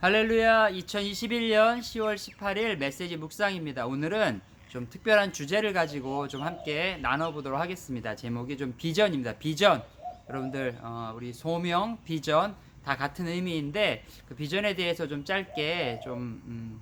할렐루야. 2021년 10월 18일 메시지 묵상입니다. 오늘은 좀 특별한 주제를 가지고 좀 함께 나눠보도록 하겠습니다. 제목이 좀 비전입니다. 비전. 여러분들 우리 소명, 비전 다 같은 의미인데 그 비전에 대해서 좀 짧게 좀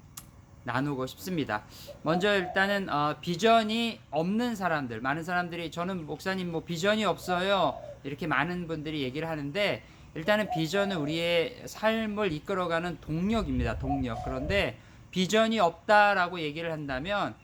나누고 싶습니다. 먼저 일단은 비전이 없는 사람들, 많은 사람들이 저는 목사님 뭐 비전이 없어요 이렇게 많은 분들이 얘기를 하는데, 일단은 비전은 우리의 삶을 이끌어가는 동력입니다. 동력. 그런데 비전이 없다라고 얘기를 한다면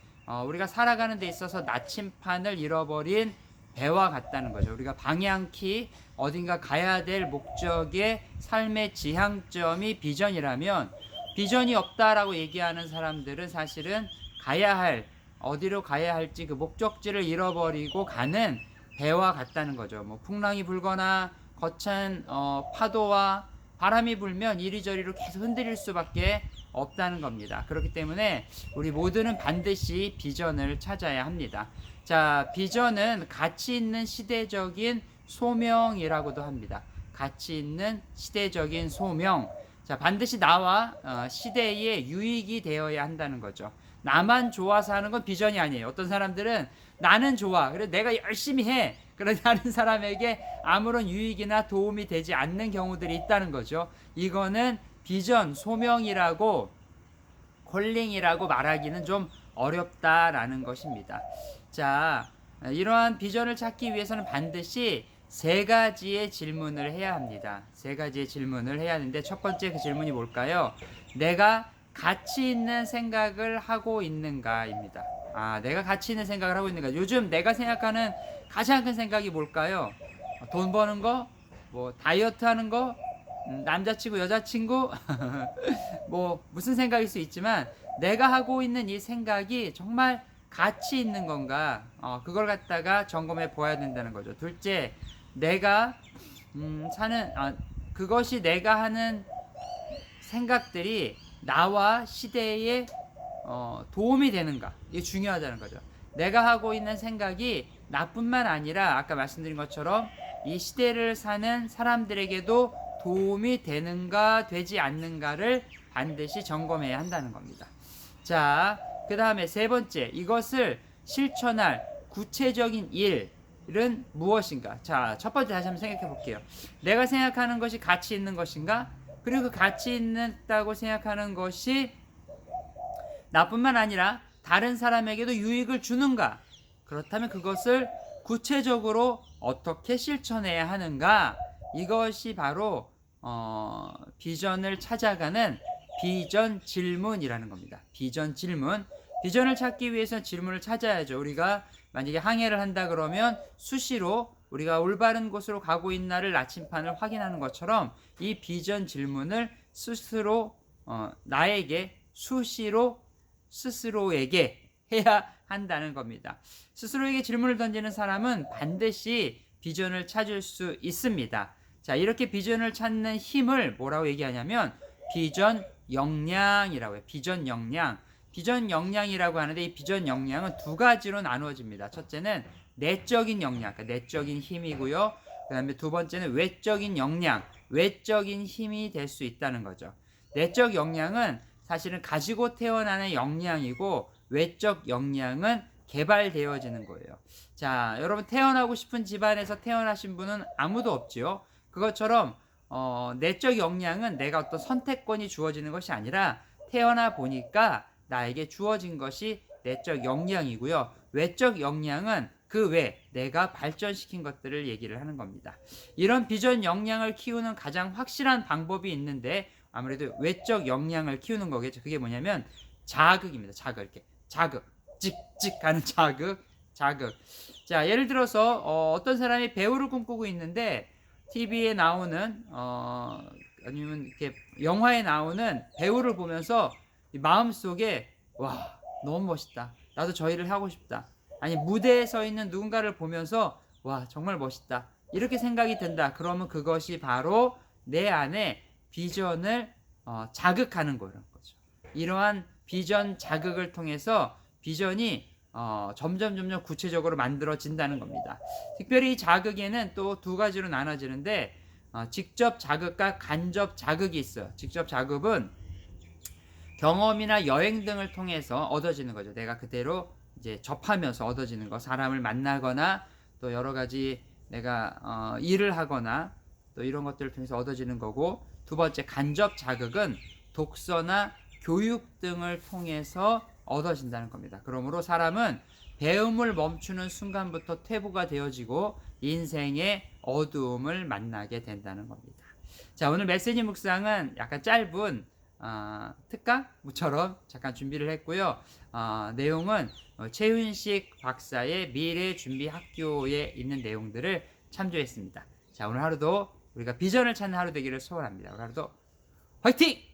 우리가 살아가는 데 있어서 나침판을 잃어버린 배와 같다는 거죠. 우리가 방향키, 어딘가 가야 될 목적의 삶의 지향점이 비전이라면, 비전이 없다라고 얘기하는 사람들은 사실은 가야 할, 어디로 가야 할지 그 목적지를 잃어버리고 가는 배와 같다는 거죠. 뭐 풍랑이 불거나 거찬 파도와 바람이 불면 이리저리로 계속 흔들릴 수밖에 없다는 겁니다. 그렇기 때문에 우리 모두는 반드시 비전을 찾아야 합니다. 자, 비전은 가치 있는 시대적인 소명이라고도 합니다. 가치 있는 시대적인 소명. 자, 반드시 나와 시대에 유익이 되어야 한다는 거죠. 나만 좋아서 하는 건 비전이 아니에요. 어떤 사람들은 나는 좋아, 그래 내가 열심히 해, 그러지 않은 사람에게 아무런 유익이나 도움이 되지 않는 경우들이 있다는 거죠. 이거는 비전, 소명이라고, 콜링이라고 말하기는 좀 어렵다라는 것입니다. 자, 이러한 비전을 찾기 위해서는 반드시 세 가지의 질문을 해야 합니다. 세 가지의 질문을 해야 하는데, 첫 번째 그 질문이 뭘까요? 내가 가치 있는 생각을 하고 있는가입니다. 내가 가치 있는 생각을 하고 있는가. 요즘 내가 생각하는 가장 큰 생각이 뭘까요? 돈 버는 거, 뭐 다이어트 하는 거, 남자친구, 여자친구, 뭐 무슨 생각일 수 있지만, 내가 하고 있는 이 생각이 정말 가치 있는 건가? 그걸 갖다가 점검해 보아야 된다는 거죠. 둘째, 내가 그것이 내가 하는 생각들이 나와 시대에 도움이 되는가? 이게 중요하다는 거죠. 내가 하고 있는 생각이 나뿐만 아니라 아까 말씀드린 것처럼 이 시대를 사는 사람들에게도 도움이 되는가 되지 않는가를 반드시 점검해야 한다는 겁니다. 자, 그 다음에 세 번째, 이것을 실천할 구체적인 일은 무엇인가? 자, 첫 번째 다시 한번 생각해 볼게요. 내가 생각하는 것이 가치 있는 것인가? 그리고 그 가치 있다고 생각하는 것이 나뿐만 아니라 다른 사람에게도 유익을 주는가? 그렇다면 그것을 구체적으로 어떻게 실천해야 하는가? 이것이 바로 비전을 찾아가는 비전 질문이라는 겁니다. 비전 질문. 비전을 찾기 위해서는 질문을 찾아야죠. 우리가 만약에 항해를 한다 그러면 수시로 우리가 올바른 곳으로 가고 있나를 나침판을 확인하는 것처럼 이 비전 질문을 스스로 나에게 수시로 스스로에게 해야 한다는 겁니다. 스스로에게 질문을 던지는 사람은 반드시 비전을 찾을 수 있습니다. 자, 이렇게 비전을 찾는 힘을 뭐라고 얘기하냐면 비전 역량이라고 해요. 비전 역량. 비전 역량이라고 하는데, 이 비전 역량은 두 가지로 나누어집니다. 첫째는 내적인 역량, 그러니까 내적인 힘이고요. 그 다음에 두 번째는 외적인 역량, 외적인 힘이 될 수 있다는 거죠. 내적 역량은 사실은 가지고 태어나는 역량이고, 외적 역량은 개발되어지는 거예요. 자, 여러분 태어나고 싶은 집안에서 태어나신 분은 아무도 없지요. 그것처럼 내적 역량은 내가 어떤 선택권이 주어지는 것이 아니라 태어나 보니까 나에게 주어진 것이 내적 역량이고요. 외적 역량은 그 외 내가 발전시킨 것들을 얘기를 하는 겁니다. 이런 비전 역량을 키우는 가장 확실한 방법이 있는데 아무래도 외적 역량을 키우는 거겠죠. 그게 뭐냐면 자극입니다. 자극. 이렇게 자극, 찍찍 하는 자극. 자, 예를 들어서 어떤 사람이 배우를 꿈꾸고 있는데 TV에 나오는 아니면 이렇게 영화에 나오는 배우를 보면서 마음속에 와, 너무 멋있다, 나도 저 일을 하고 싶다, 아니 무대에 서 있는 누군가를 보면서 와, 정말 멋있다, 이렇게 생각이 든다. 그러면 그것이 바로 내 안에 비전을 자극하는 거죠. 이러한 비전 자극을 통해서 비전이 점점 구체적으로 만들어진다는 겁니다. 특별히 이 자극에는 또 두 가지로 나눠지는데 직접 자극과 간접 자극이 있어요. 직접 자극은 경험이나 여행 등을 통해서 얻어지는 거죠. 내가 그대로 이제 접하면서 얻어지는 거. 사람을 만나거나 또 여러 가지 내가 일을 하거나 또 이런 것들을 통해서 얻어지는 거고, 두 번째 간접 자극은 독서나 교육 등을 통해서 얻어진다는 겁니다. 그러므로 사람은 배움을 멈추는 순간부터 퇴보가 되어지고 인생의 어두움을 만나게 된다는 겁니다. 자, 오늘 메시지 묵상은 약간 짧은 특강처럼 잠깐 준비를 했고요. 내용은 최윤식 박사의 미래 준비 학교에 있는 내용들을 참조했습니다. 자, 오늘 하루도 우리가 비전을 찾는 하루 되기를 소원합니다. 오늘 하루도 화이팅!